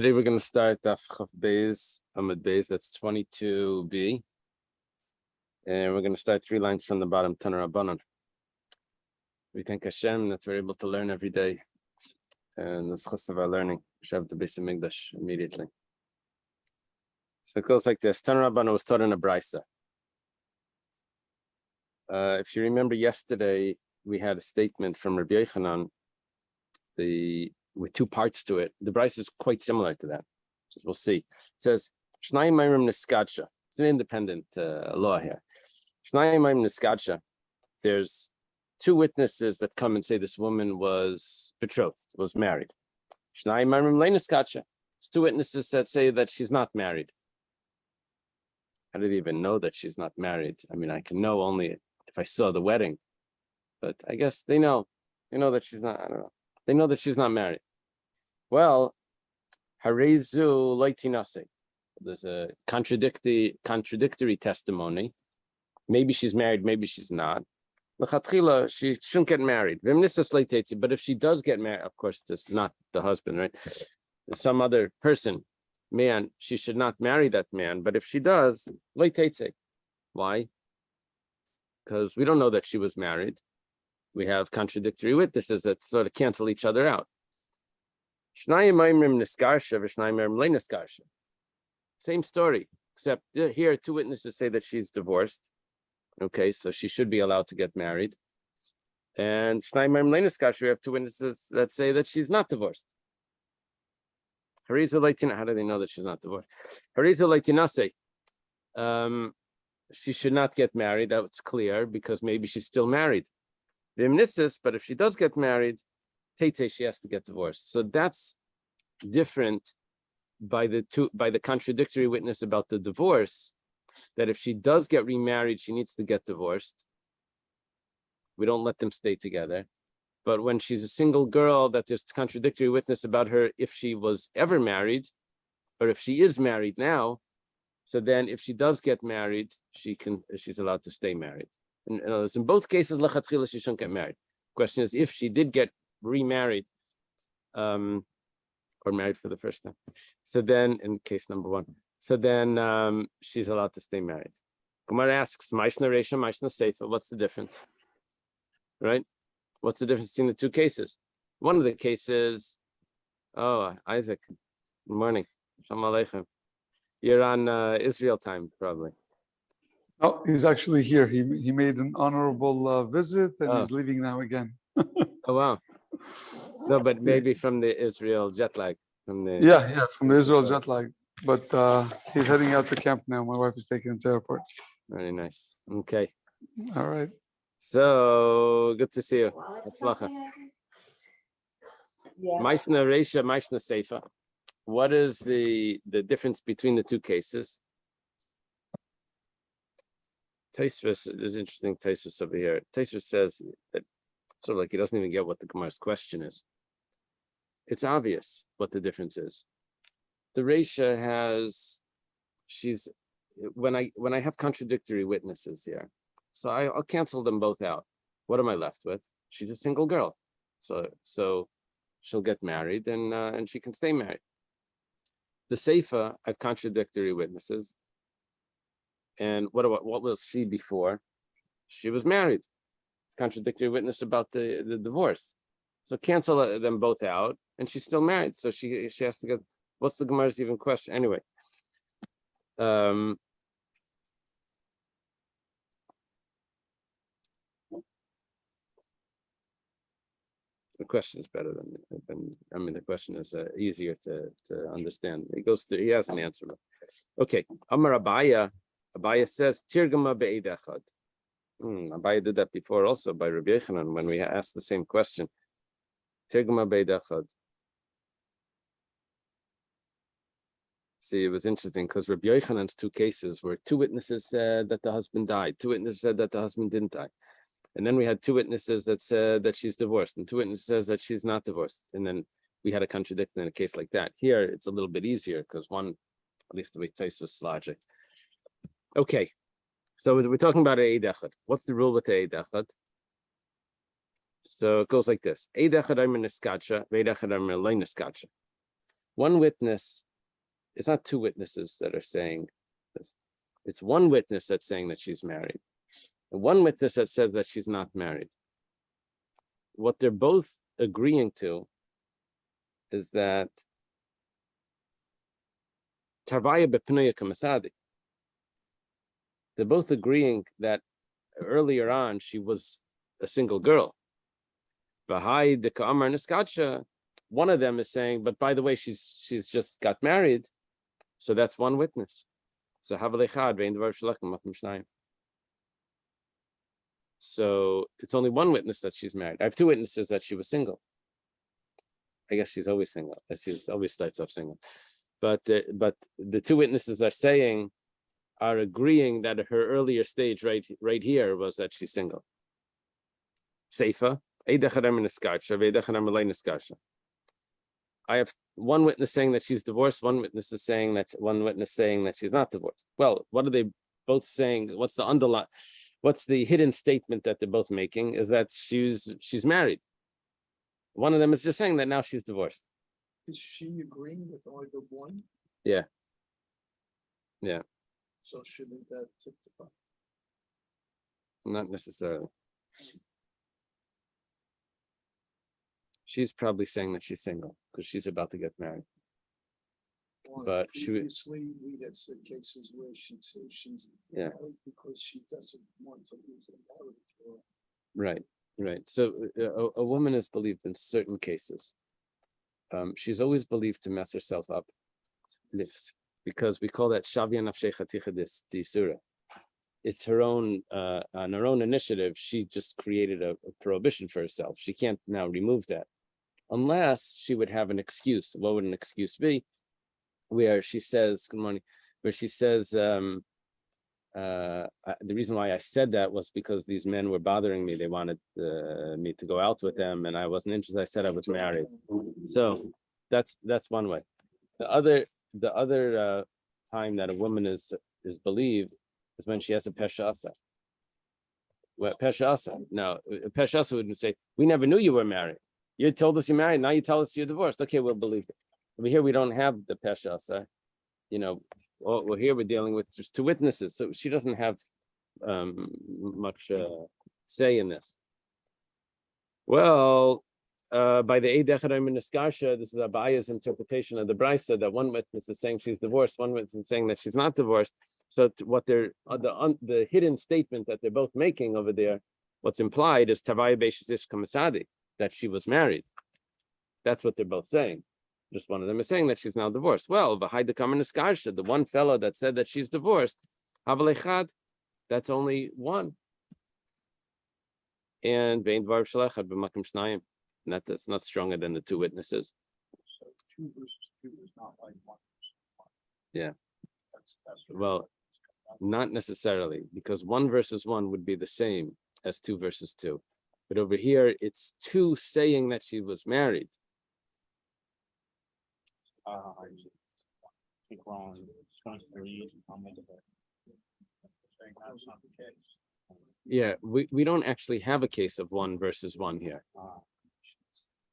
Today we're going to start Daf Beis Amud Beis. That's 22b, and we're going to start 3 lines from the bottom. Taner Rabbanan. We thank Hashem that we're able to learn every day, and the schus of our learning. We should have the Beis Hamikdash immediately. So it goes like this: Taner Rabbanan was taught in a brisa. If you remember yesterday, we had a statement from Rabbi Yochanan, with 2 parts to it. The brisa is quite similar to that. We'll see. It says, Shnai Mayrim Niskadsha. It's an independent law here. Shnai Mayrim Niskadsha. There's 2 witnesses that come and say this woman was betrothed, was married. Shnai Mayrim Le Niskadsha. There's 2 witnesses that say that she's not married. How do they even know that she's not married? I mean, I can know only if I saw the wedding. But I guess they know. They know that she's not, I don't know. They know that she's not married. Well, Harezu Loitinase. There's a contradictory testimony. Maybe she's married, maybe she's not. L'chatchila, she shouldn't get married. But if she does get married, of course, this is not the husband, right? There's some other person, man, she should not marry that man. But if she does, loitetze. Why? Because we don't know that she was married. We have contradictory witnesses that sort of cancel each other out. Same story, except here 2 witnesses say that she's divorced. Okay, so she should be allowed to get married. And we have 2 witnesses that say that she's not divorced. How do they know that she's not divorced? She should not get married. That's clear because maybe she's still married. But if she does get married, she has to get divorced. So that's different by the contradictory witness about the divorce, that if she does get remarried, she needs to get divorced. We don't let them stay together. But when she's a single girl, that there's contradictory witness about her if she was ever married, or if she is married now. So then if she does get married, she's allowed to stay married. In both cases, l'chatchila, she shouldn't get married. Question is, if she did get remarried, or married for the first time, so then, in case number 1, so then she's allowed to stay married. Gemara asks, Maishna Reisha, Maishna Seifa, what's the difference? Right? What's the difference between the 2 cases? One of the cases, Isaac, good morning. Shalom Aleichem. You're on Israel time, probably. Oh, he's actually here. He made an honorable visit and he's leaving now again. Oh, wow. No, but maybe from the Israel jet lag. From the Israel jet lag. But he's heading out to camp now. My wife is taking him to the airport. Very nice. Okay. All right. So, good to see you. Hatzlacha. Maishna Reisha, Maishna Seifa. What is the difference between the 2 cases? Taisvus, there's interesting Taisvus over here. Taisvus says that sort of like he doesn't even get what the Gemara's question is. It's obvious what the difference is. The Reisha when I have contradictory witnesses here, so I'll cancel them both out. What am I left with? She's a single girl, so she'll get married and she can stay married. The Seifa, I have contradictory witnesses. And what was she before? She was married. Contradictory witness about the divorce. So cancel them both out, and she's still married. So she has to get. What's the Gemara's even question anyway? The question is better than I mean, the question is easier to understand. He has an answer. Okay, Amar Abaya. Abaya says, Tirgama be'ed echad. Abaya did that before also by Rabbi Yochanan when we asked the same question. Tirgama be'ed echad. See, it was interesting because Rabbi Yochanan's 2 cases were 2 witnesses said that the husband died, 2 witnesses said that the husband didn't die. And then we had 2 witnesses that said that she's divorced, and 2 witnesses says that she's not divorced. And then we had a contradiction in a case like that. Here, it's a little bit easier because one, at least the way Taisvus logic. Okay, so we're talking about Eid Echad. What's the rule with Eid Echad? So it goes like this: Eid Echad Aimer Niskadsha, Eid Echad Aimer Le Niskadsha. one witness, it's not two witnesses that are saying this. It's one witness that's saying that she's married, and one witness that says that she's not married. What they're both agreeing to is that Tarvaya bepnuya kamasadi. They're both agreeing that earlier on she was a single girl. Bahai de Ka'amar Niskacha, one of them is saying, but by the way, she's just got married. So that's one witness. So so it's only one witness that she's married. I have two witnesses that she was single. I guess she's always single. She's always starts off single. But the two witnesses are agreeing that her earlier stage right here was that she's single. Seifa. I have one witness saying that she's divorced, one witness saying that she's not divorced. Well, what are they both saying? What's the hidden statement that they're both making is that she's married. One of them is just saying that now she's divorced. Is she agreeing with either one? Yeah. Yeah. So shouldn't that tip the box? Not necessarily. She's probably saying that she's single because she's about to get married. But previously we had said cases where she'd say she's Yeah. married because she doesn't want to lose the marriage. Right. So a woman is believed in certain cases. She's always believed to mess herself up, because we call that shavia nafshei chaticha d'isura. It's her own, on her own initiative. She just created a prohibition for herself. She can't now remove that, unless she would have an excuse. What would an excuse be? Where she says, "Good morning," where she says, the reason why I said that was because these men were bothering me. They wanted me to go out with them, and I wasn't interested. I said I was married. So that's one way. The other time that a woman is believed is when she has a pesha asa. Well, pesha asa. No, pesha asa wouldn't say, "We never knew you were married. You told us you're married. Now you tell us you're divorced." Okay, we'll believe it. Over here we don't have the pesha asa. Well, here we're dealing with just two witnesses, so she doesn't have much say in this. Well, by the Eidechadam in Niskarsha, this is Abaya's interpretation of the Brisa that one witness is saying she's divorced, one witness is saying that she's not divorced. So what they're the hidden statement that they're both making over there, what's implied is Tavaya Beishisish Kamasadi, that she was married. That's what they're both saying. Just one of them is saying that she's now divorced. Well, the one fellow that said that she's divorced, that's only one. And that's not stronger than the two witnesses. So 2 versus 2 is not like 1 versus 1. Yeah. That's Well, not necessarily, because 1 versus 1 would be the same as 2 versus 2. But over here, it's 2 saying that she was married. Yeah, we don't actually have a case of 1 versus 1 here,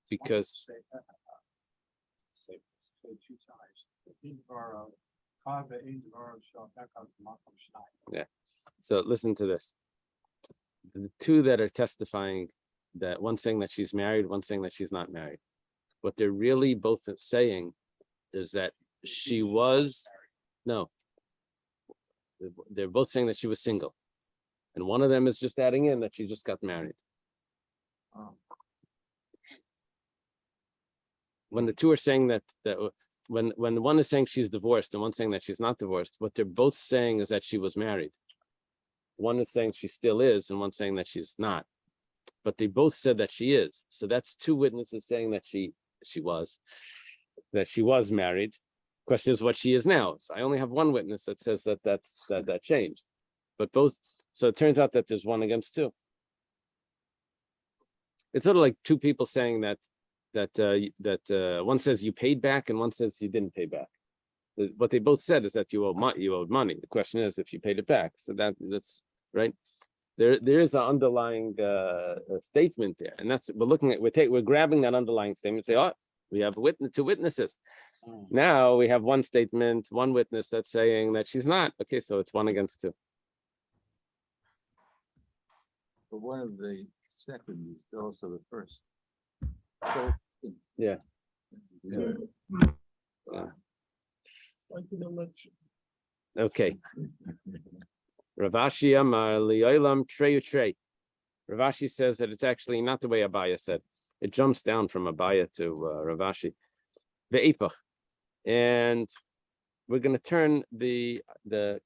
because yeah. So listen to this. The 2 that are testifying, that one saying that she's married, one saying that she's not married. What they're really both saying is that she was, no, they're both saying that she was single. And one of them is just adding in that she just got married. When the 2 are saying that when one is saying she's divorced and one saying that she's not divorced, what they're both saying is that she was married. One is saying she still is, and one saying that she's not. But they both said that she is. So that's 2 witnesses saying that she was married. Question is what she is now. So I only have 1 witness that says that changed. But both, so it turns out that there's 1 against 2. It's sort of like 2 people saying that one says you paid back and one says you didn't pay back. What they both said is that you owed money. The question is if you paid it back. So that's right. There is an underlying statement there, and that's we're grabbing that underlying statement and say, oh, we have 2 witnesses. Now we have one statement, one witness that's saying that she's not. Okay, so it's 1-2. But one of the second is also the first. So, Yeah. Yeah. Like an election. Okay. Ravashi Amar Li'olam Treyu Trey. Ravashi says that it's actually not the way Abaya said. It jumps down from Abaya to Ravashi. Ve'epach. And we're going to turn the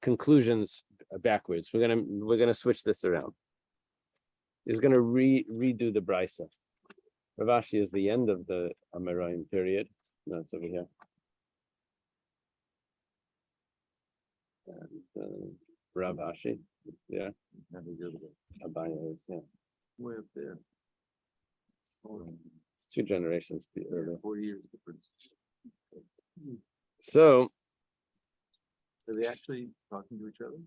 conclusions backwards. We're gonna switch this around. He's going to redo the brisa. Ravashi is the end of the Amoraim period. No, it's over here. And Ravashi, yeah. Abaya is, yeah. Way up there. Hold on. It's 2 generations earlier. 40 years difference. So Are they actually talking to each other?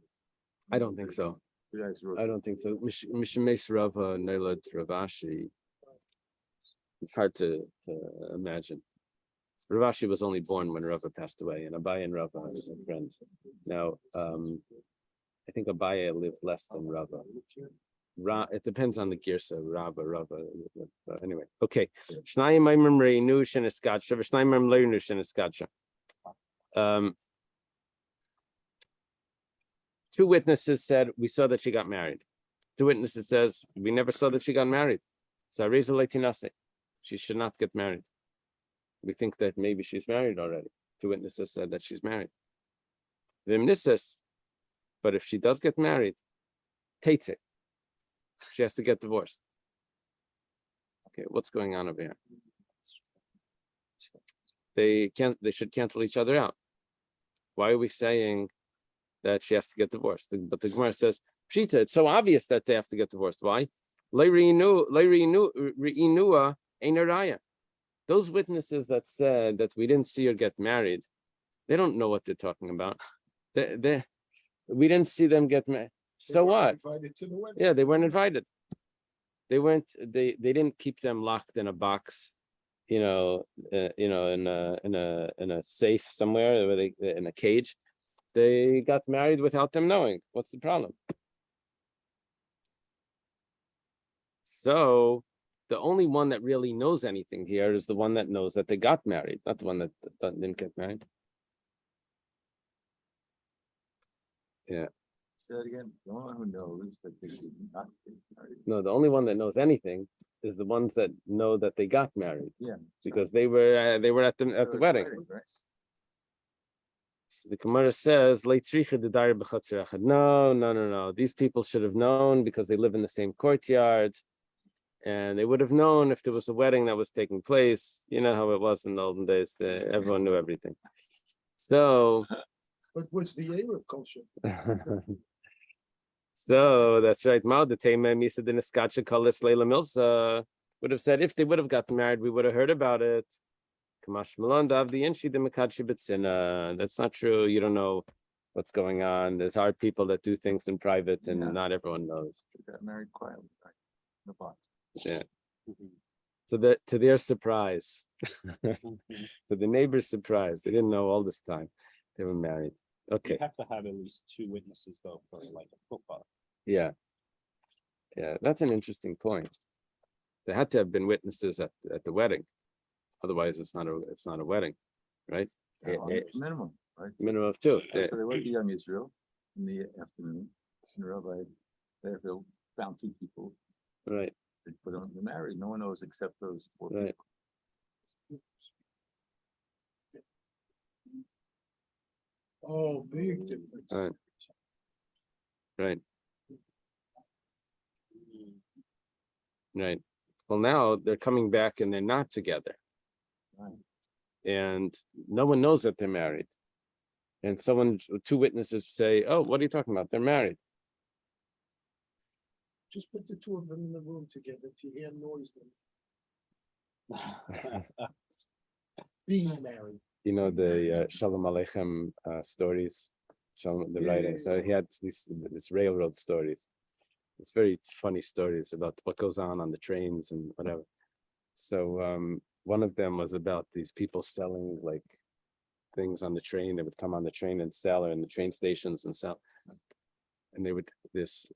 I don't think so. You guys wrote. I don't think so. Mishemes Rava Neilad Ravashi. It's hard to imagine. Ravashi was only born when Rava passed away, and Abaya and Rava are friends. Now, I think Abaya lived less than Rava. It depends on the girsa, Rava. Anyway, okay. Two witnesses said we saw that she got married. 2 witnesses says we never saw that she got married. She should not get married. We think that maybe she's married already. 2 witnesses said that she's married. But if she does get married, Tate, she has to get divorced. Okay, what's going on over here? They should cancel each other out. Why are we saying that she has to get divorced? But the Gemara says, Pshita, it's so obvious that they have to get divorced. Why? Those witnesses that said that we didn't see her get married, they don't know what they're talking about. We didn't see them get married. So what? Invited to the wedding. Yeah, they weren't invited. They weren't. They didn't keep them locked in a box, in a safe somewhere, where in a cage. They got married without them knowing. What's the problem? So the only one that really knows anything here is the one that knows that they got married, not the one that didn't get married. Yeah. Say that again. The one who knows that they did not get married. No, the only one that knows anything is the ones that know that they got married. Yeah. Because they were at the wedding. Right? So the Gemara says, no. These people should have known because they live in the same courtyard. And they would have known if there was a wedding that was taking place. You know how it was in the olden days. Everyone knew everything. So. But what's the Arab culture? So that's right. Would have said if they would have gotten married, we would have heard about it. That's not true. You don't know what's going on. There's hard people that do things in private, and not everyone knows. They got married quietly, right? In the box. Yeah. So that to their surprise, to the neighbor's surprise, they didn't know all this time they were married. Okay. You have to have at least 2 witnesses though for like a football. Yeah. Yeah, that's an interesting point. There had to have been witnesses at the wedding. Otherwise, it's not a wedding, right? Minimum, right? Minimum of 2. So they went to Young Israel in the afternoon. And the rabbi there found 2 people. Right. They put them to marry. No one knows except those 4 Right. people. Oh, big difference. Right. Right. Right. Well, now they're coming back and they're not together. Right. And no one knows that they're married. And 2 witnesses say, oh, what are you talking about? They're married. Just put the 2 of them in the room together. If you hear noise, then being married. You know the Shalom Aleichem stories, Shalom, the writing. So he had these railroad stories. It's very funny stories about what goes on the trains and whatever. So one of them was about these people selling like things on the train. They would come on the train and sell, or in the train stations and sell. And they would, this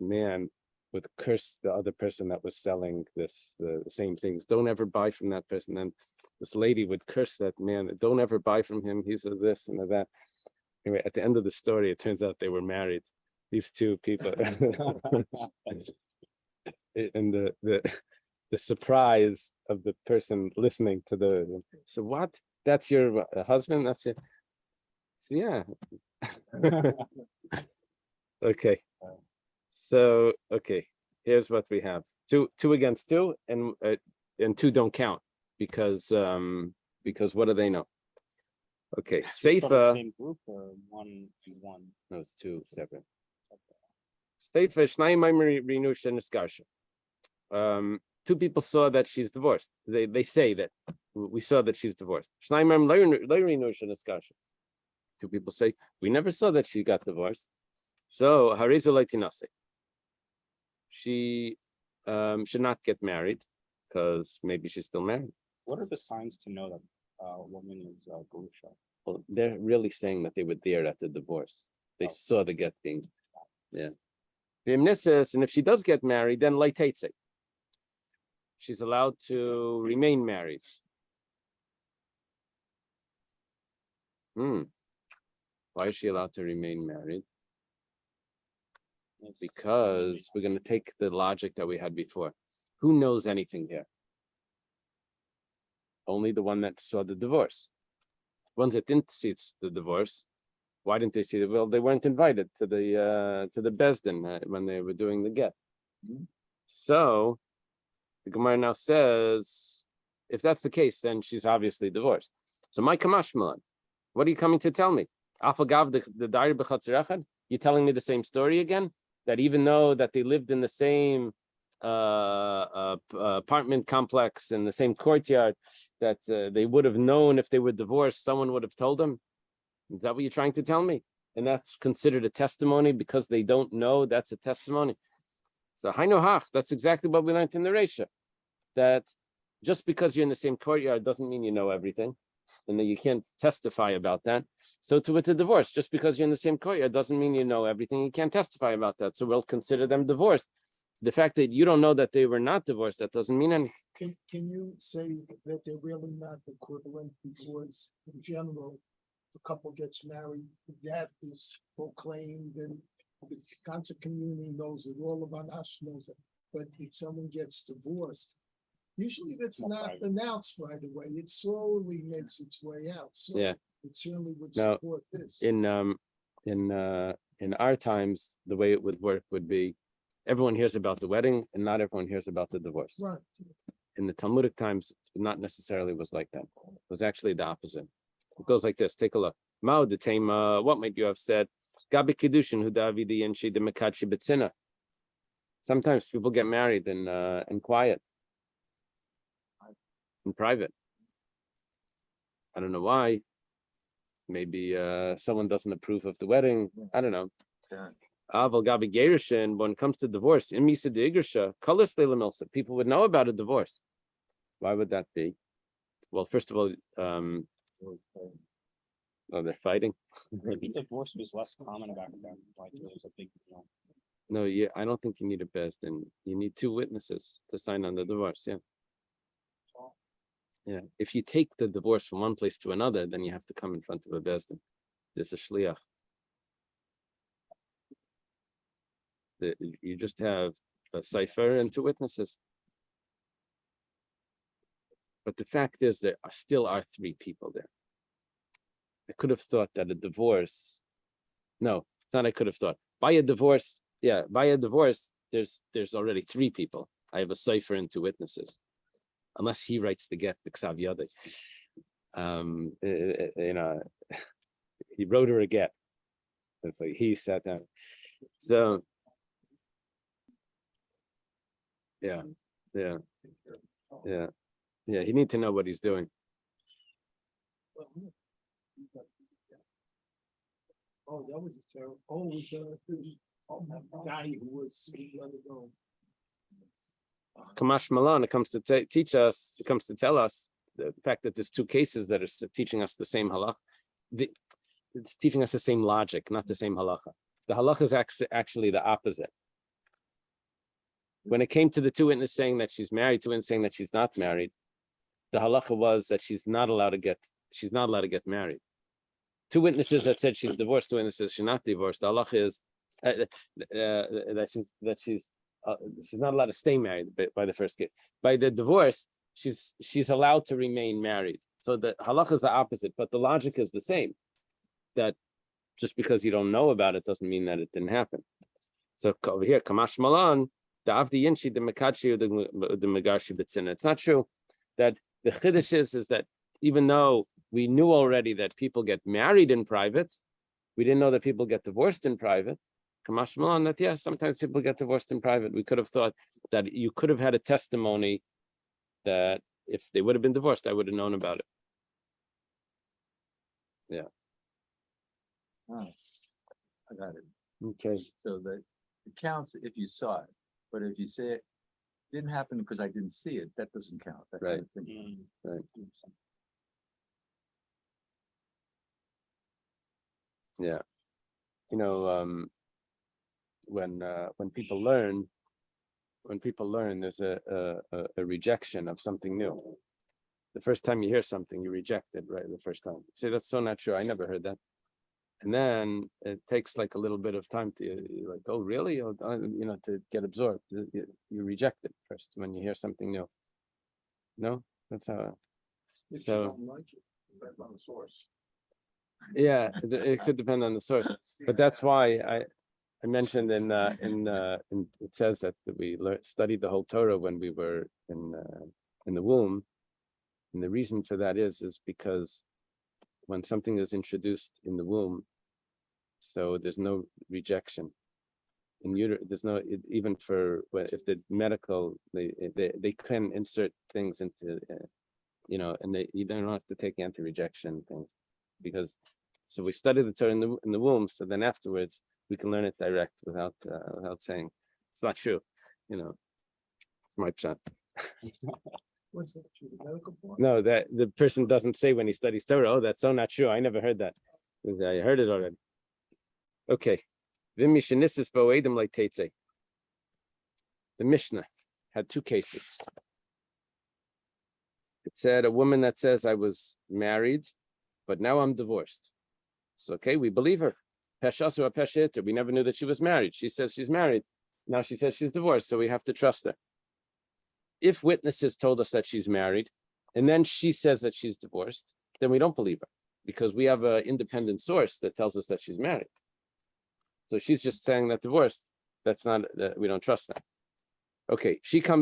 man would curse the other person that was selling the same things. Don't ever buy from that person. Then this lady would curse that man. Don't ever buy from him. He's a this and a that. Anyway, at the end of the story, it turns out they were married. These two people. And the surprise of the person listening to so what? That's your husband? That's it. So, yeah. Okay. So, okay, here's what we have. Two against two, and two don't count because what do they know? Okay, Still the Seifa. Same group or one and one? No, it's two separate. Seifa Shnayim Maimer Rinush and Niskarsha. Two people saw that she's divorced. They say that we saw that she's divorced. Shnayim Maimer Rinush and Niskarsha. Two people say we never saw that she got divorced. So Hariza Laitinase. She should not get married because maybe she's still married. What are the signs to know that a woman is Gurusha? Well, they're really saying that they were there at the divorce. They Oh. saw the get being, yeah. And if she does get married, then Laitetze. She's allowed to remain married. Why is she allowed to remain married? Because we're going to take the logic that we had before. Who knows anything here? Only the one that saw the divorce. Ones that didn't see the divorce, why didn't they see it? Well, they weren't invited to the Beis Din when they were doing the get. So the Gemara now says, if that's the case, then she's obviously divorced. So my Kamashmalan, what are you coming to tell me? Afagav the Dari b'chatzirachad? You're telling me the same story again? That even though that they lived in the same apartment complex in the same courtyard, that they would have known if they were divorced, someone would have told them? Is that what you're trying to tell me? And that's considered a testimony because they don't know? That's a testimony. So Hainohach, that's exactly what we learned in the Reisha, that just because you're in the same courtyard doesn't mean you know everything, and that you can't testify about that. So to with the divorce, just because you're in the same courtyard doesn't mean you know everything. You can't testify about that. So we'll consider them divorced. The fact that you don't know that they were not divorced, that doesn't mean anything. Can you say that they're really not equivalent because in general, if a couple gets married, that is proclaimed and the concert community knows it, all of us knows it. But if someone gets divorced, usually that's More not private. announced right away. It slowly makes its way out. So Yeah. it certainly would Now, support this. In our times, the way it would work would be everyone hears about the wedding and not everyone hears about the divorce. Right. In the Talmudic times, not necessarily was like that. It was actually the opposite. It goes like this. Take a look. Mao the Tema, what might you have said? Gabi Kiddushin hu Davidi and she the Mekachi Betzina. Sometimes people get married in quiet, in private. I don't know why. Maybe someone doesn't approve of the wedding. I don't know. Aval Gabi Gerishin, when it comes to divorce, in Misa de Igrisha, Kalis Leila Milsa, people would know about a divorce. Why would that be? Well, first of all, they're fighting. Maybe divorce was less common back then. Like it was a big deal. No, I don't think you need a Beis Din. You need two witnesses to sign on the divorce. Yeah. Yeah. If you take the divorce from one place to another, then you have to come in front of a Beis Din. There's a shliach. You just have a cipher and two witnesses. But the fact is, there still are three people there. I could have thought that a divorce. No, it's not. I could have thought by a divorce. Yeah, by a divorce, there's already three people. I have a cipher and two witnesses, unless he writes the get b'ksav yadeh. He wrote her a get. It's like he sat down. So. Yeah. You need to know what he's doing. Oh, that was a terrible. Oh, the guy who was let it go. Kamash Malan, it comes to teach us, it comes to tell us the fact that there's two cases that are teaching us the same halach. it's teaching us the same logic, not the same halacha. The halacha is actually the opposite. When it came to the two witnesses saying that she's married, two witnesses saying that she's not married, the halacha was that she's not allowed to get married. Two witnesses that said she's divorced, two witnesses she's not divorced. The halacha is that she's not allowed to stay married by the first case. By the divorce, she's allowed to remain married. So the halacha is the opposite, but the logic is the same. That just because you don't know about it doesn't mean that it didn't happen. So over here, Kamash Malan, the Avdi Yinshi, the Mekachi, the Megarshi B'tzina. It's not true that the Chiddush is that even though we knew already that people get married in private, we didn't know that people get divorced in private. Kamash Malan, that yes, sometimes people get divorced in private. We could have thought that you could have had a testimony that if they would have been divorced, I would have known about it. Yeah. Ah, I got it. Okay. So that it counts if you saw it, but if you say it didn't happen because I didn't see it, that doesn't count. That kind of thing. Right. Yeah. You know, when people learn, there's a rejection of something new. The first time you hear something, you reject it, right? The first time. You say, that's so not true. I never heard that. And then it takes like a little bit of time to you're like, oh, really? Oh, to get absorbed. You reject it first when you hear something new. No, that's how. If you So don't like it, depends on the source. yeah, it could depend on the source, but that's why I mentioned in it says that we studied the whole Torah when we were in the womb, and the reason for that is because when something is introduced in the womb, so there's no rejection. In utero, there's no even for if the medical they can insert things into and you don't have to take anti-rejection things because so we study the Torah in the womb, so then afterwards we can learn it direct without saying it's not true, it's my pshat. What's that, the medical part? No, that the person doesn't say when he studies Torah, oh, that's so not true. I never heard that. I heard it already. Okay. The Mishnah had two cases. It said a woman that says I was married, but now I'm divorced. So okay, we believe her. Peshasu or peshet, we never knew that she was married. She says she's married. Now she says she's divorced, so we have to trust her. If witnesses told us that she's married, and then she says that she's divorced, then we don't believe her because we have an independent source that tells us that she's married. So she's just saying that divorced. That's not, we don't trust that. Okay,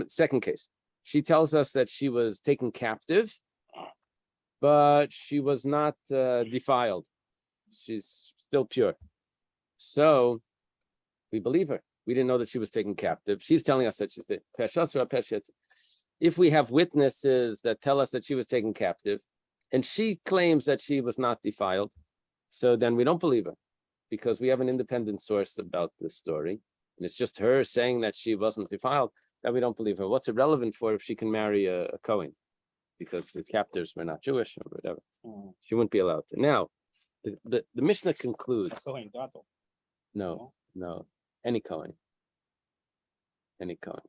second case. She tells us that she was taken captive, but she was not defiled. She's still pure. So we believe her. We didn't know that she was taken captive. She's telling us that she's peshet. If we have witnesses that tell us that she was taken captive, and she claims that she was not defiled, so then we don't believe her because we have an independent source about this story. And it's just her saying that she wasn't defiled, that we don't believe her. What's it relevant for if she can marry a Kohen? Because the captives were not Jewish or whatever. She wouldn't be allowed to. Now, the Mishnah concludes. Kohen Gadol. No, any Kohen. Any Kohen.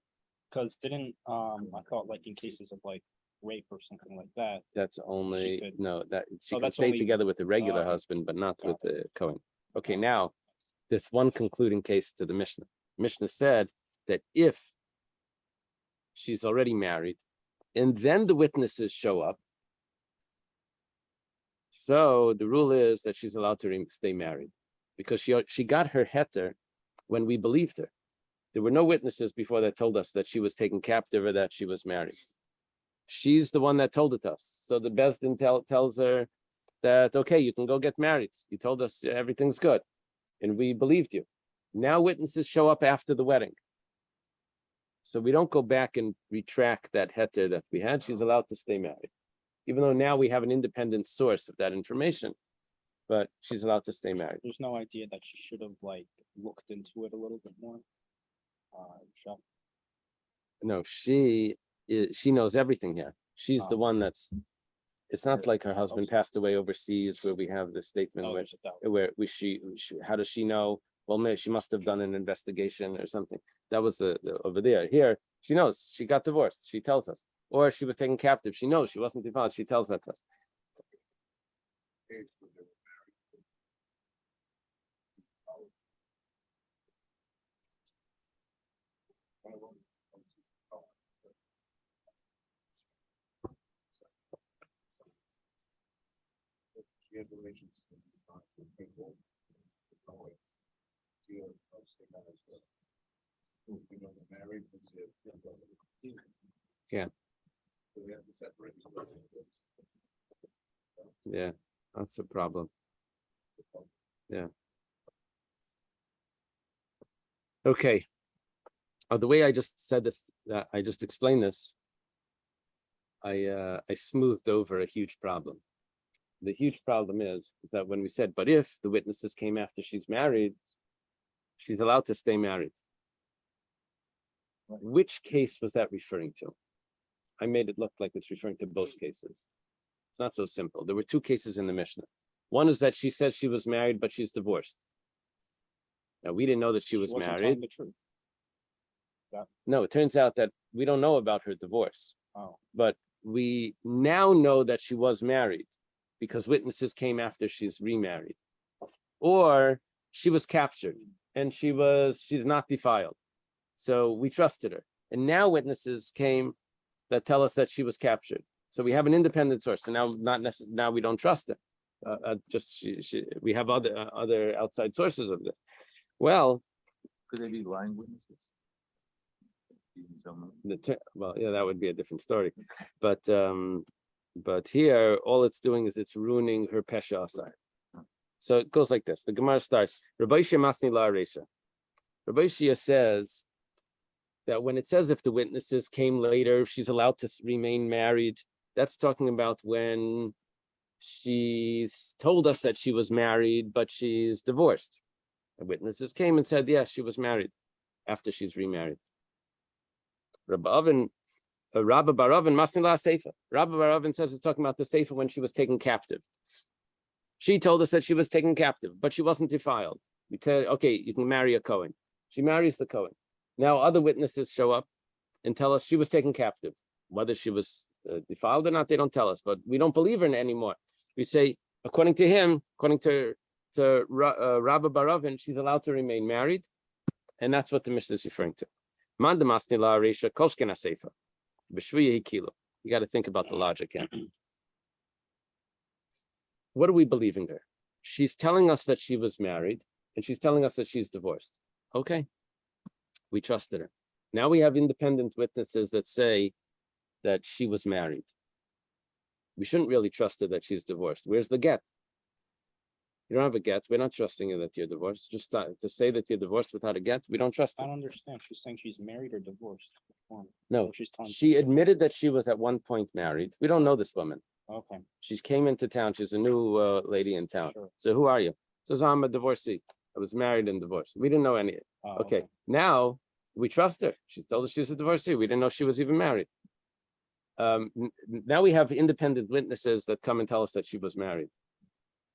Because didn't I thought like in cases of like rape or something like that. That's only could- she Oh, can that's stay only- together with the regular okay. husband, but not Got with the Kohen. Okay, now this one concluding case to the Mishnah. Mishnah said that if she's already married, and then the witnesses show up, so the rule is that she's allowed to stay married because she got her heter when we believed her. There were no witnesses before that told us that she was taken captive or that she was married. She's the one that told it to us. So the Beis Din tells her that, okay, you can go get married. You told us everything's good. And we believed you. Now witnesses show up after the wedding. So we don't go back and retract that heter that we had. She's allowed to stay married. Even though now we have an independent source of that information, but she's allowed to stay married. There's no idea that she should have like looked into it a little bit more. No, she knows everything here. She's the one that's It's not like her husband passed away overseas where we have the statement Oh, where, there's a doubt. where how does she know? Well, maybe she must have done an investigation or something. That was the over there. Here, she knows she got divorced. She tells us. Or she was taken captive. She knows she wasn't defiled. She tells that to us. She had relations with people. You know, they're married. Yeah. So we have to separate. Yeah, that's a problem. Yeah. Okay. The way I just said this, I just explained this. I smoothed over a huge problem. The huge problem is that when we said, but if the witnesses came after she's married, she's allowed to stay married. Which case was that referring to? I made it look like it's referring to both cases. It's not so simple. There were two cases in the Mishnah. One is that she says she was married, but she's divorced. Now, we didn't know that she was wasn't telling married. the truth. No, it turns out that we don't know about her divorce, Oh, but we now know that she was married because witnesses came after she's remarried. Or she was captured and she's not defiled. So we trusted her. And now witnesses came that tell us that she was captured. So we have an independent source. So now now we don't trust her. We have other outside sources of this. Well, Could they be lying witnesses? You don't know. well, yeah, that would be a different story. But here, all it's doing is it's ruining her pesha asar. So it goes like this. The Gemara starts, Rabbi Shia Masni La Aresha. Rabbi Shia says that when it says if the witnesses came later, she's allowed to remain married, that's talking about when she's told us that she was married, but she's divorced. The witnesses came and said, yes, she was married after she's remarried. Rabbi Baravin Masni La Seifa. Rabbi Baravin says it's talking about the Seifa when she was taken captive. She told us that she was taken captive, but she wasn't defiled. We tell, okay, you can marry a Cohen. She marries the Cohen. Now other witnesses show up and tell us she was taken captive. Whether she was defiled or not, they don't tell us, but we don't believe her anymore. We say, according to him, according to Rabbi Baravin, she's allowed to remain married, and that's what the Mishnah is referring to. You got to think about the logic here. What are we believing her? She's telling us that she was married, and she's telling us that she's divorced. Okay, we trusted her. Now we have independent witnesses that say that she was married. We shouldn't really trust her that she's divorced. Where's the get? You don't have a get. We're not trusting you that you're divorced. Just to say that you're divorced without a get, we don't trust I her. don't understand. She's saying she's married or divorced. No, She's telling. she admitted that she was at one point married. We don't know this woman. Okay, She came into town. She's a new lady in town. sure. So who are you? Says, I'm a divorcee. I was married and divorced. We didn't know any. Oh, Okay, now we trust her. She told us she's a divorcee. We didn't know she was even married. Now we have independent witnesses that come and tell us that she was married.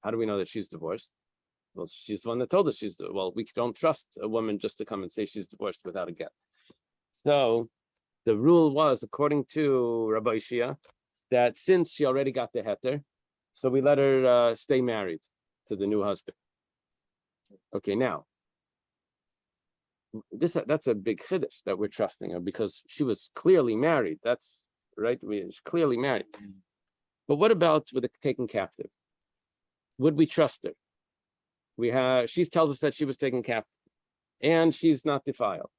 How do we know that she's divorced? Well, she's the one that told us well, we don't trust a woman just to come and say she's divorced without a get. So the rule was, according to Rabbi Shia, that since she already got the heter, so we let her stay married to the new husband. Okay, now, that's a big chiddush that we're trusting her because she was clearly married. That's right, she's clearly married. But what about with a taken captive? Would we trust her? She tells us that she was taken captive and she's not defiled.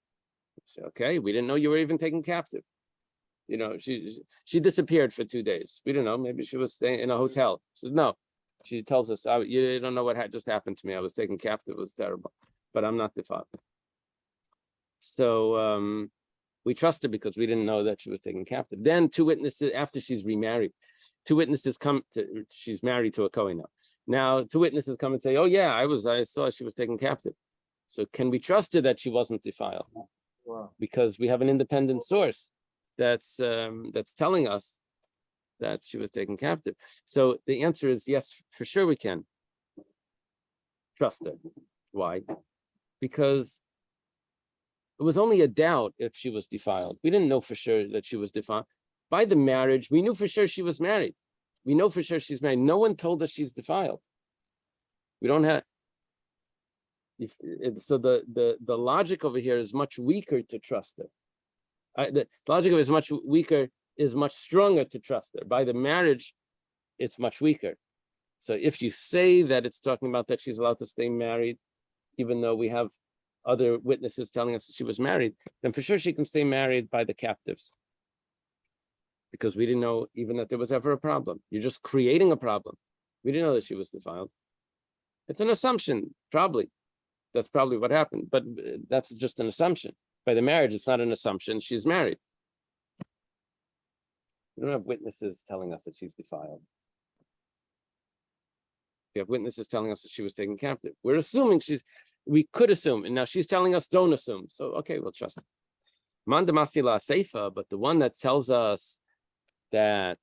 Say, okay, we didn't know you were even taken captive. You know, she disappeared for 2 days. We don't know. Maybe she was staying in a hotel. She says, no. She tells us, you don't know what had just happened to me. I was taken captive. It was terrible, but I'm not defiled. So we trust her because we didn't know that she was taken captive. Then two witnesses, after she's remarried, two witnesses she's married to a Kohen now. Now, two witnesses come and say, oh yeah, I saw she was taken captive. So can we trust her that she wasn't defiled? Wow. Because we have an independent source that's telling us that she was taken captive. So the answer is yes, for sure we can trust her. Why? Because it was only a doubt if she was defiled. We didn't know for sure that she was defiled. By the marriage, we knew for sure she was married. We know for sure she's married. No one told us she's defiled. We don't have. So the logic over here is much weaker to trust her. The logic of it is much weaker, is much stronger to trust her. By the marriage, it's much weaker. So if you say that it's talking about that she's allowed to stay married, even though we have other witnesses telling us that she was married, then for sure she can stay married by the captives. Because we didn't know even that there was ever a problem. You're just creating a problem. We didn't know that she was defiled. It's an assumption, probably. That's probably what happened, but that's just an assumption. By the marriage, it's not an assumption. She's married. We don't have witnesses telling us that she's defiled. We have witnesses telling us that she was taken captive. We're assuming we could assume, and now she's telling us don't assume. So, okay, we'll trust her. Mandamastila Seifa, but the one that tells us that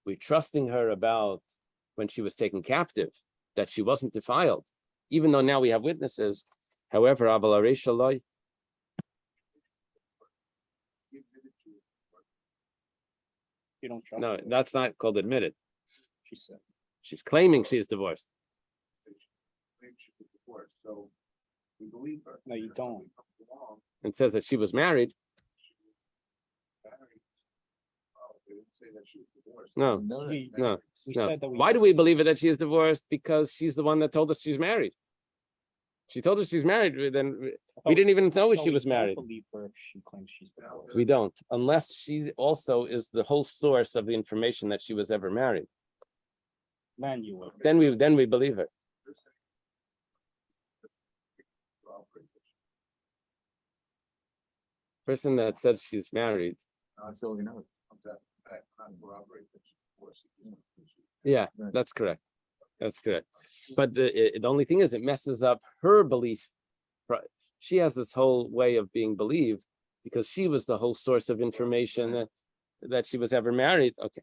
we're trusting her about when she was taken captive, that she wasn't defiled, even though now we have witnesses. However, Aval Arei Shaloi, You don't trust no, her, that's not called admitted. she said. She's claiming she's divorced. Maybe she was divorced, so we believe her. No, you don't. And says that she was married. Married. Oh, they didn't say that she was divorced. No, We- no, We no. said that we. Why do we believe her that she is divorced? Because she's the one that told us she's married. She told us she's married, then we didn't even know No, she we was don't married. Believe her if she claims she's divorced. We don't, unless she also is the whole source of the information that she was ever married. Then you would. Then we believe her. Person that said she's married. That's all we know. That kind of corroborate that she's divorced. Yeah, Right. that's correct. That's correct. But the only thing is, it messes up her belief. She has this whole way of being believed because she was the whole source of information that she was ever married. Okay.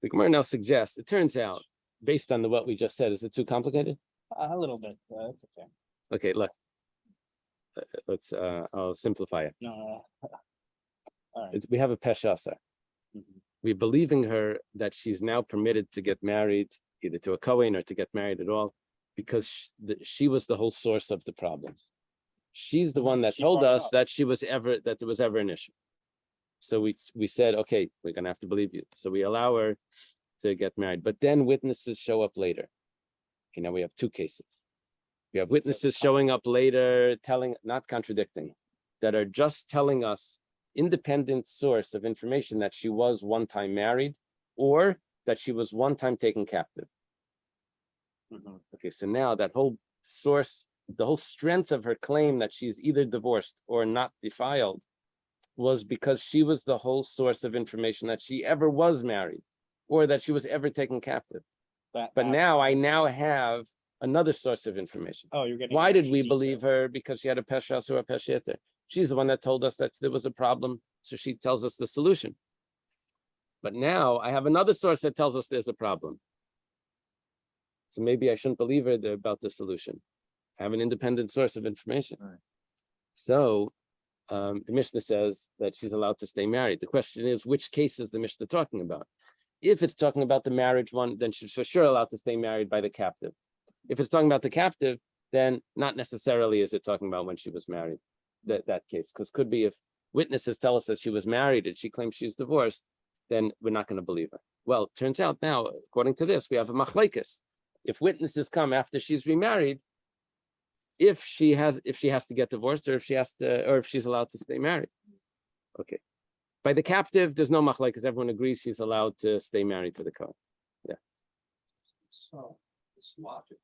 The Gemara now suggests, it turns out, based on what we just said, is it too complicated? A little bit, that's okay. Okay, look. I'll simplify it. No. All right. We have a peshasa. Mhm. We're believing her that she's now permitted to get married, either to a Kohen or to get married at all, because she was the whole source of the problem. She's the one that She told brought it us up. that there was ever an issue. So we said, okay, we're gonna have to believe you. So we allow her to get married, but then witnesses show up later. Okay, now we have two cases. We have witnesses showing up later, not contradicting, that are just telling us independent source of information that she was one time married or that she was one time taken captive. Mhm. Okay, so now that whole source, the whole strength of her claim that she's either divorced or not defiled was because she was the whole source of information that she ever was married or that she was ever taken captive. But now I have another source of information. Oh, you're getting. Why did extra we detail. believe her? Because she had a peshas or a pesheter. She's the one that told us that there was a problem, so she tells us the solution. But now I have another source that tells us there's a problem. So maybe I shouldn't believe her about the solution. I have an independent source of information. Right. So the Mishnah says that she's allowed to stay married. The question is, which case is the Mishnah talking about? If it's talking about the marriage one, then she's for sure allowed to stay married by the captive. If it's talking about the captive, then not necessarily is it talking about when she was married, that case. Because could be if witnesses tell us that she was married and she claims she's divorced, then we're not going to believe her. Well, turns out now, according to this, we have a machlekes. If witnesses come after she's remarried, if she has to get divorced or if she's allowed to stay married. Okay. By the captive, there's no machlekes because everyone agrees she's allowed to stay married to the Kohen. Yeah. So, this logic.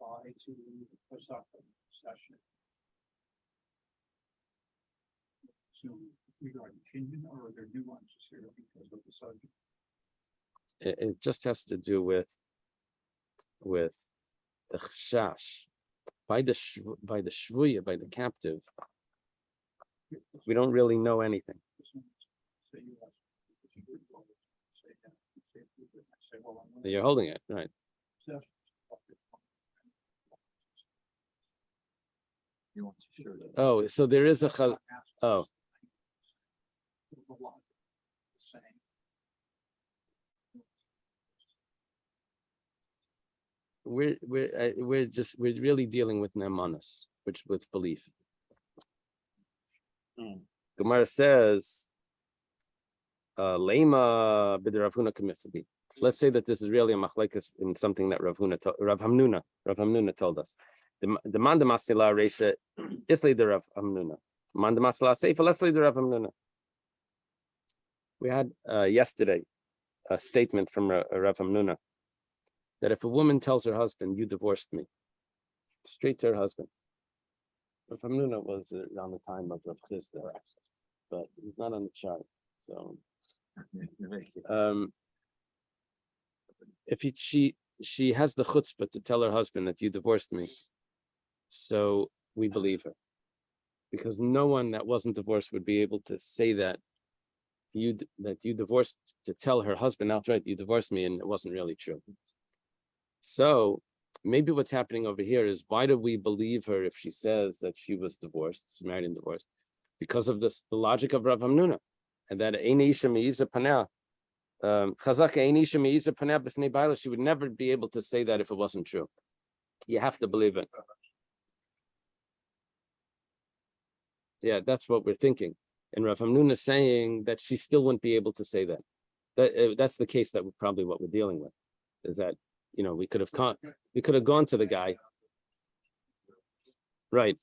Apply to the Pesach session. So, regarding opinion, or are there nuances here because of the subject? It just has to do with the chashash. By the shvuya, by the captive, we don't really know anything. Say you ask You're holding it, right? You want to sure that. Oh, so there is a oh. We're really dealing with nemanis, which with belief. Gemara says, "Lema b'Rav Huna k'mifli." Let's say that this is really a machlekes in something that Rav Hamnuna told us. The man demasila reisha isli the Rav Hamnuna. Man demasila seifa lesli the Rav Hamnuna. We had yesterday a statement from Rav Hamnuna that if a woman tells her husband, "You divorced me," straight to her husband. Rav Hamnuna was around the time of Rav Chisda, but he's not on the chart. So, if she has the chutzpah to tell her husband that you divorced me, so we believe her, because no one that wasn't divorced would be able to say that you divorced, to tell her husband outright you divorced me, and it wasn't really true. So maybe what's happening over here is, why do we believe her if she says that she was divorced, she's married and divorced? Because of the logic of Rav Hamnuna, and that she would never be able to say that if it wasn't true. You have to believe it. Yeah, that's what we're thinking. And Rav Hamnuna is saying that she still wouldn't be able to say that. That's the case that we're probably what we're dealing with. Is that, we could have gone to the guy. Right.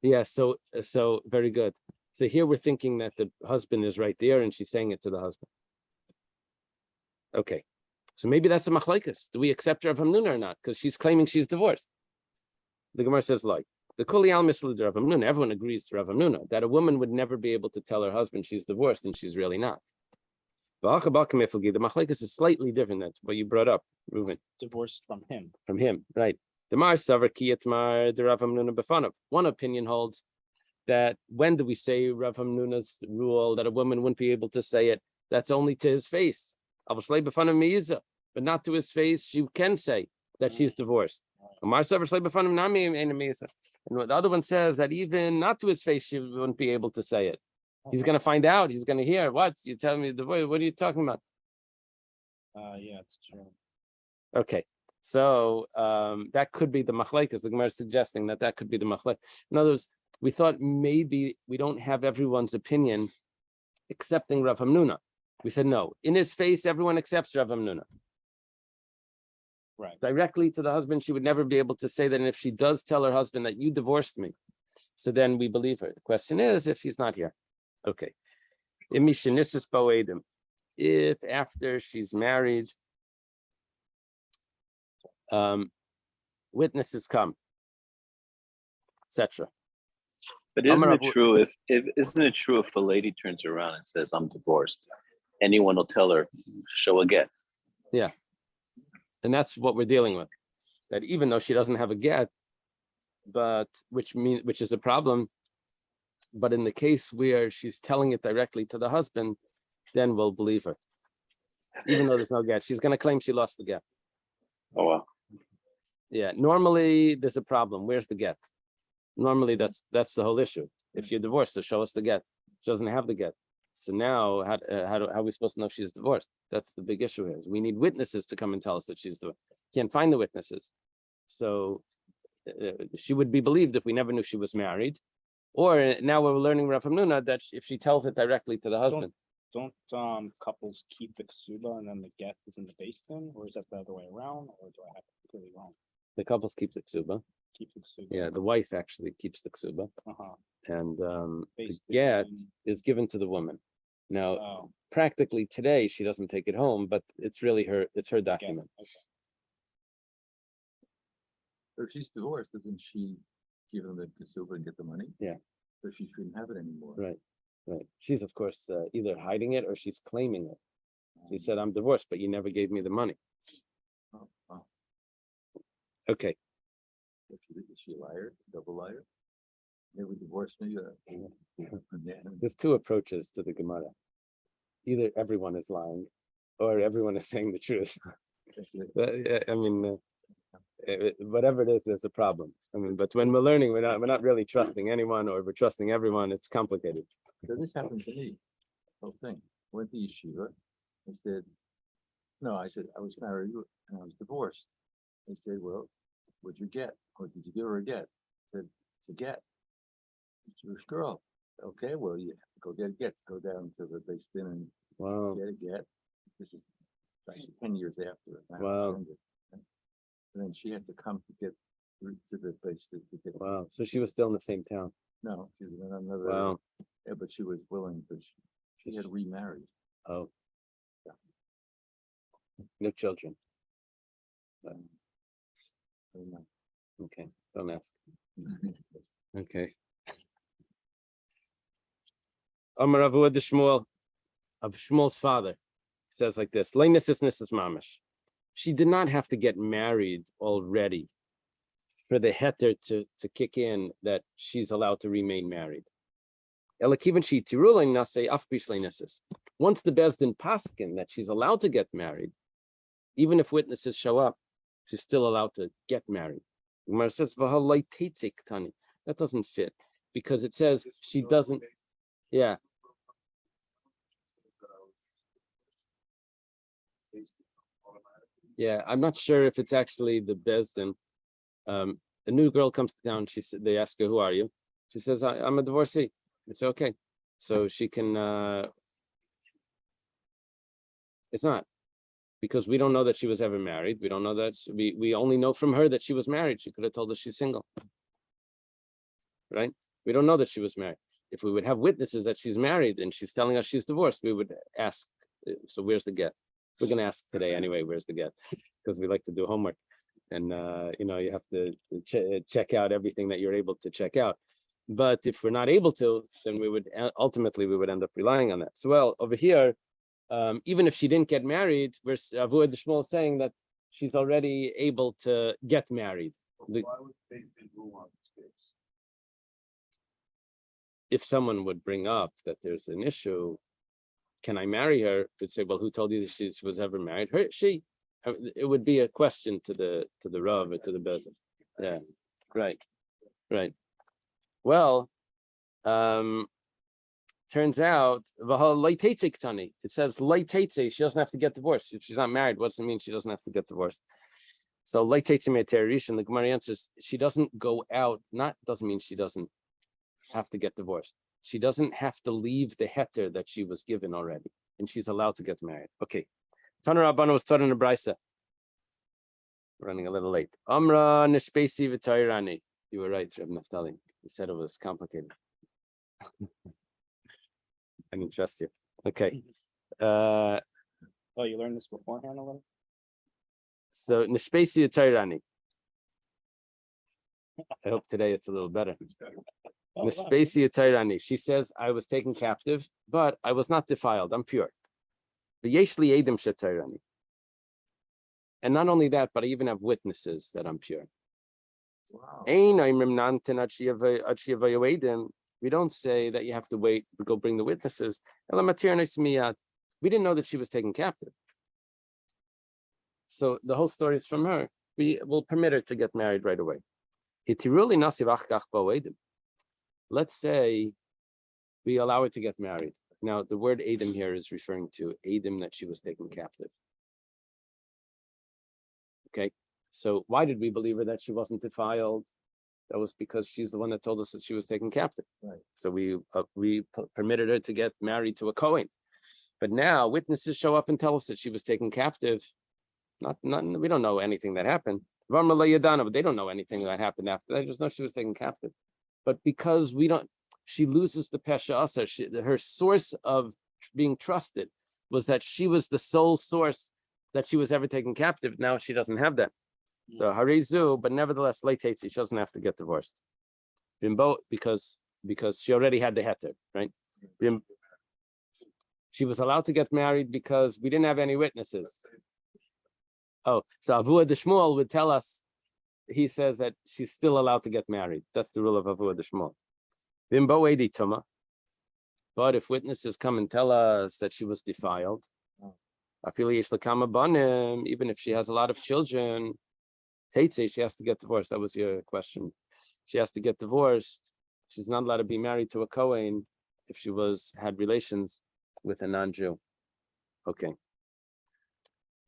Yeah, so very good. So here we're thinking that the husband is right there and she's saying it to the husband. Okay. So maybe that's a machlekes. Do we accept Rav Hamnuna or not? Because she's claiming she's divorced. The Gemara says, like, the Kuli al Misla Rav Hamnuna, everyone agrees to Rav Hamnuna that a woman would never be able to tell her husband she's divorced and she's really not. The machlekes is slightly different than what you brought up, Reuven. Divorced from him. From him, right. The Mar Savar Kiyatmar, the Rav Hamnuna Befanav. One opinion holds that when do we say Rav Hamnuna's rule that a woman wouldn't be able to say it? That's only to his face. But not to his face, she can say that she's divorced. And the other one says that even not to his face, she wouldn't be able to say it. He's going to find out. He's going to hear. What? You tell me divorce? What are you talking about? Yeah, it's true. Okay. So that could be the machlekes. The Gemara is suggesting that could be the machlekes. In other words, we thought maybe we don't have everyone's opinion accepting Rav Hamnuna. We said no. In his face, everyone accepts Rav Hamnuna. Right. Directly to the husband, she would never be able to say that. And if she does tell her husband that you divorced me, so then we believe her. The question is if he's not here. Okay. If after she's married, witnesses come, etc. But isn't it true if a lady turns around and says, "I'm divorced," anyone will tell her, "Show a get." Yeah. And that's what we're dealing with. That even though she doesn't have a get, but which is a problem, but in the case where she's telling it directly to the husband, then we'll believe her. Even though there's no get, she's going to claim she lost the get. Oh wow. Yeah, normally there's a problem. Where's the get? Normally that's the whole issue. If you're divorced, so show us the get. She doesn't have the get. So now how are we supposed to know she's divorced? That's the big issue here. We need witnesses to come and tell us that she's divorced. Can't find the witnesses. So she would be believed if we never knew she was married. Or now we're learning Rav Hamnuna that if she tells it directly to the husband. Don't couples keep the ksuba and then the get is in the basement, or is that the other way around, or do I have it completely wrong? The couples keep the ksuba. Keep the ksuba. Yeah, the wife actually keeps the ksuba. And the get is given to the woman. Now, practically today, she doesn't take it home, but it's really her document. Okay. So if she's divorced, doesn't she give him the ksuba and get the money? Yeah. So she shouldn't have it anymore. Right. She's of course either hiding it or she's claiming it. She said, "I'm divorced, but you never gave me the money." Oh, wow. Okay. Is she a liar? Double liar? Maybe divorced me. There's two approaches to the Gemara. either everyone is lying or everyone is saying the truth. I mean, whatever it is, there's a problem. I mean, but when we're learning, we're not really trusting anyone, or we're trusting everyone. It's complicated. So this happened to me, whole thing. Went to yeshiva. I said, no, I said, I was married and I was divorced. They said, well, what'd you get? Or did you give her a get? I said, it's a get. Jewish girl. Okay, well, you have to go get a get. Go down to the base din and Wow. get a get. This is like 10 years after it. Now, Wow. And then she had to come to get to the base to get. Wow. So she was still in the same town. No, she was in another. Wow. Yeah, but she was willing, but she had remarried. Oh. No children. I don't know. Okay. Don't ask. Okay. Amar Avuad de Shmuel, of Shmuel's father, says like this: Leinis is mamish. She did not have to get married already for the heter to kick in that she's allowed to remain married. Once the Bezdin paskin that she's allowed to get married, even if witnesses show up, she's still allowed to get married. Gemara says, that doesn't fit because it says she doesn't. Yeah. Yeah, I'm not sure if it's actually the Bezdin. A new girl comes to town. They ask her, "Who are you?" She says, "I'm a divorcee." It's okay, so she can. It's not because we don't know that she was ever married. We don't know that we only know from her that she was married. She could have told us she's single, right? We don't know that she was married. If we would have witnesses that she's married and she's telling us she's divorced, we would ask. So where's the get? We're going to ask today anyway. Where's the get? Because we like to do homework, and you have to check out everything that you're able to check out. But if we're not able to, then we would ultimately end up relying on that. So well, over here, even if she didn't get married, we're Avuad Shmuel saying that she's already able to get married. Why would they rule on this case? If someone would bring up that there's an issue, can I marry her? Would say, well, who told you that she was ever married? She. It would be a question to the Rav or to the Bezin. Yeah, right. Well, turns out it says she doesn't have to get divorced. If she's not married, what does it mean she doesn't have to get divorced? So the Gemara answers, she doesn't go out, doesn't mean she doesn't have to get divorced. She doesn't have to leave the heter that she was given already, and she's allowed to get married. Okay. Taner Rabbana was taught in the Brisa. Running a little late. Amra nishpesi v'tayrani. You were right, Reb Naftali. You said it was complicated. I didn't trust you. Okay. Oh, you learned this beforehand a little? So nishpesi v'tayrani. I hope today it's a little better. Nishpesi v'tayrani. She says, I was taken captive, but I was not defiled. I'm pure. V'yeshli edim shetayrani. And not only that, but I even have witnesses that I'm pure. Wow. We don't say that you have to wait to go bring the witnesses. We didn't know that she was taken captive. So the whole story is from her. We will permit her to get married right away. Let's say we allow her to get married. Now, the word Adam here is referring to Adam that she was taken captive. Okay, so why did we believe her that she wasn't defiled? That was because she's the one that told us that she was taken captive. Right. So we permitted her to get married to a Kohen. But now witnesses show up and tell us that she was taken captive. We don't know anything that happened. But they don't know anything that happened after that. They just know she was taken captive. But because she loses the Pesha Asar. Her source of being trusted was that she was the sole source that she was ever taken captive. Now she doesn't have that. So Harizu, but nevertheless, Leitetzi, she doesn't have to get divorced. Bimbo, because she already had the heter, right? She was allowed to get married because we didn't have any witnesses. Oh, so Avuad de Shmuel would tell us, he says that she's still allowed to get married. That's the rule of Avuad de Shmuel. Bimbo Edi Tuma. But if witnesses come and tell us that she was defiled, even if she has a lot of children, Teitze, she has to get divorced. That was your question. She has to get divorced. She's not allowed to be married to a Kohen if she had relations with a non-Jew. Okay.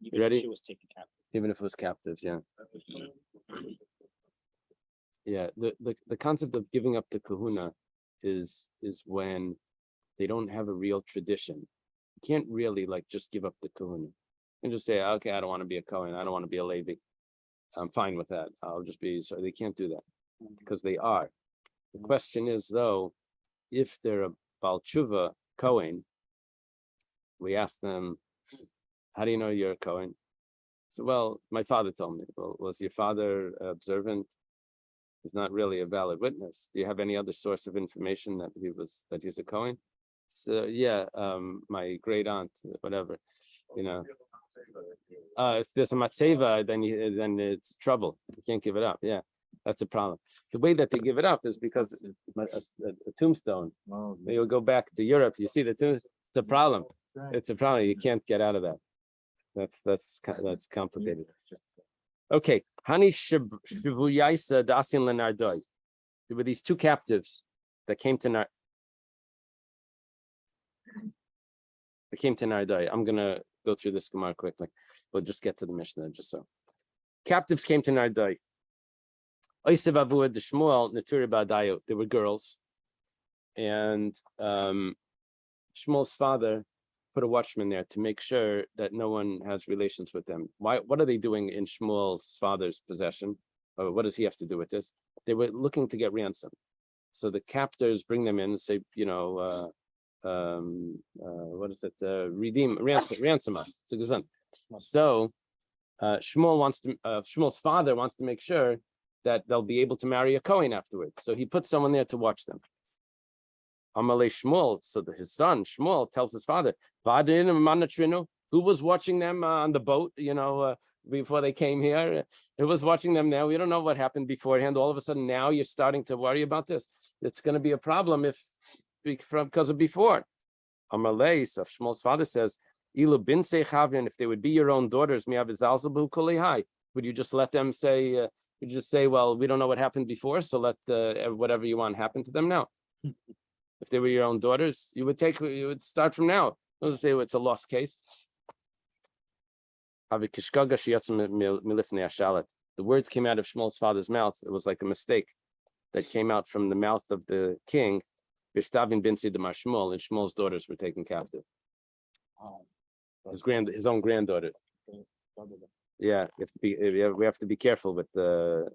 Even if ready? She was taken captive. Even if it was captives, yeah. Yeah, the concept of giving up the kahuna is when they don't have a real tradition. You can't really like just give up the kahuna. You can just say, okay, I don't want to be a Kohen, I don't want to be a Levi. I'm fine with that. I'll just be, so they can't do that because they are. The question is though, if they're a Baal Tshuva Kohen, we ask them, how do you know you're a Kohen? So, well, my father told me. Well, was your father observant? He's not really a valid witness. Do you have any other source of information that he's a Kohen? So yeah, my great aunt, whatever, you know. If there's a matzeva, then it's trouble. You can't give it up. Yeah, that's a problem. The way that they give it up is because a tombstone. Oh, You'll go back to Europe. You see the tomb. It's a problem. It's a problem. You can't get out of that. That's complicated. Okay, Hani Shivuyaisa Dasin Lenardoi. There were these two captives that came to Nardoi. I'm gonna go through this Gemara quickly. We'll just get to the Mishnah just so. Captives came to Nardoi. They were girls, and Shmuel's father put a watchman there to make sure that no one has relations with them. What are they doing in Shmuel's father's possession? What does he have to do with this? They were looking to get ransom. So the captors bring them in and say, what is it? Ransom us. So Shmuel's father wants to make sure that they'll be able to marry a Kohen afterwards. So he puts someone there to watch them. Amalei Shmuel, so his son Shmuel tells his father, who was watching them on the boat, before they came here? Who was watching them now? We don't know what happened beforehand. All of a sudden now you're starting to worry about this. It's going to be a problem because of before. Amalei, so Shmuel's father says, if they would be your own daughters, would you just let them say, well, we don't know what happened before, so let whatever you want happen to them now. If they were your own daughters, you would start from now. Don't say it's a lost case. The words came out of Shmuel's father's mouth. It was like a mistake that came out from the mouth of the king. And Shmuel's daughters were taken captive. His own granddaughter. Yeah, we have to be careful with the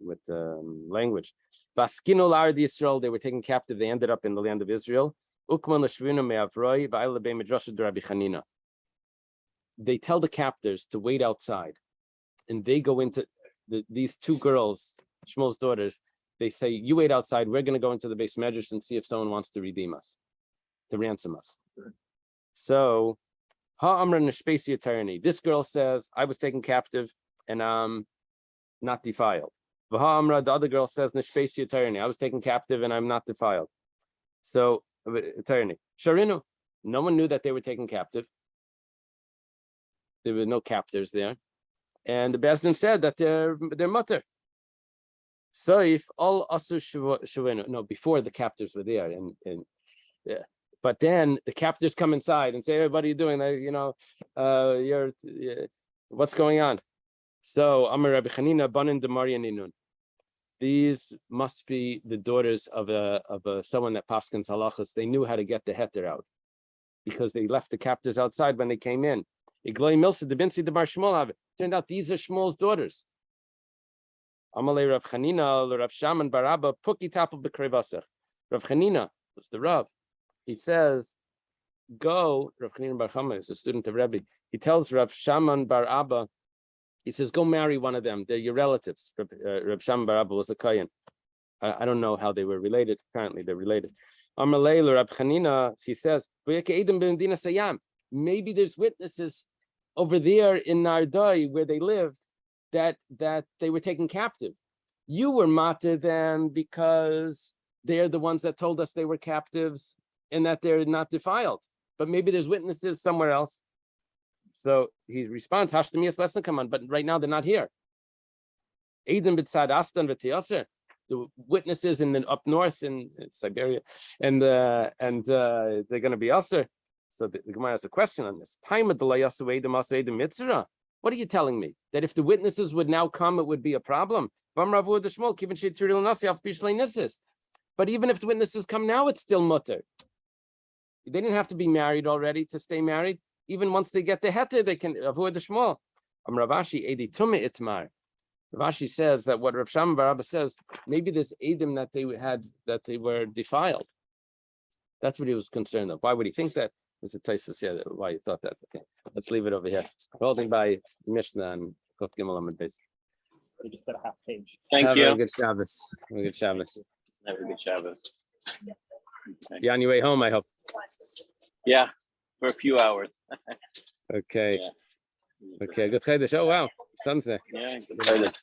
language. Baskinol Israel, they were taken captive. They ended up in the land of Israel. They tell the captors to wait outside, and they go into these two girls, Shmuel's daughters. They say, "You wait outside. We're going to go into the base medrash and see if someone wants to redeem us, to ransom us." So. This girl says, I was taken captive and I'm not defiled. The other girl says, I was taken captive and I'm not defiled. So, Sharinu, no one knew that they were taken captive. There were no captors there. And the Bezdin said that they're mutter. So if all asu shuenu, no, before the captors were there, and yeah. But then the captors come inside and say, "Hey, what are you doing? What's going on?" So Amar Rabbi Chanina banin demariya ninun. These must be the daughters of someone that paskins halachas. They knew how to get the heter out because they left the captors outside when they came in. Turned out these are Shmuel's daughters. Amalei Rav Chanina Rav Shaman Barabba Puki Tapel B'Krevasach. Rav Chanina was the Rav. He says, go, Rav Chanina Bar Chama is a student of Rebbe. He tells Rav Shaman Bar Abba, he says, go marry one of them. They're your relatives. Rav Shaman Bar Abba was a Kayan. I don't know how they were related. Apparently they're related. Amalei Rav Chanina, he says, maybe there's witnesses over there in Nardai where they lived that they were taken captive. You were matter them because they're the ones that told us they were captives. in that they're not defiled, but maybe there's witnesses somewhere else. So he responds, Hashtamias lesson come on, but right now they're not here. Eidim b'tzad Astan v'Tiyaser, the witnesses in the up north in Siberia, and they're going to be Aser. So the Gemara has a question on this. Time of the Layasu Eidim Aser Eidim Mitzvah. What are you telling me? That if the witnesses would now come, it would be a problem? But even if the witnesses come now, it's still mutter. They didn't have to be married already to stay married. Even once they get the heter, they can avoid the shmol. Ravashi edi tume itmar. Ravashi says that what Rav Shama Bar Abba says, maybe this edim that they had, that they were defiled. That's what he was concerned of. Why would he think that? There's a Tosfos here why he thought that. Okay, let's leave it over here. Holding by Mishnah and Kuf Gimel Amud Beis. We just did a half page. Thank Have you. a good Shabbos. Have a good Shabbos. Have a good Shabbos. Okay. Be on your way home, I hope. Yeah, for a few hours. Okay. Yeah. Okay. Good Chodesh. Oh wow, sun's there. Yeah, good.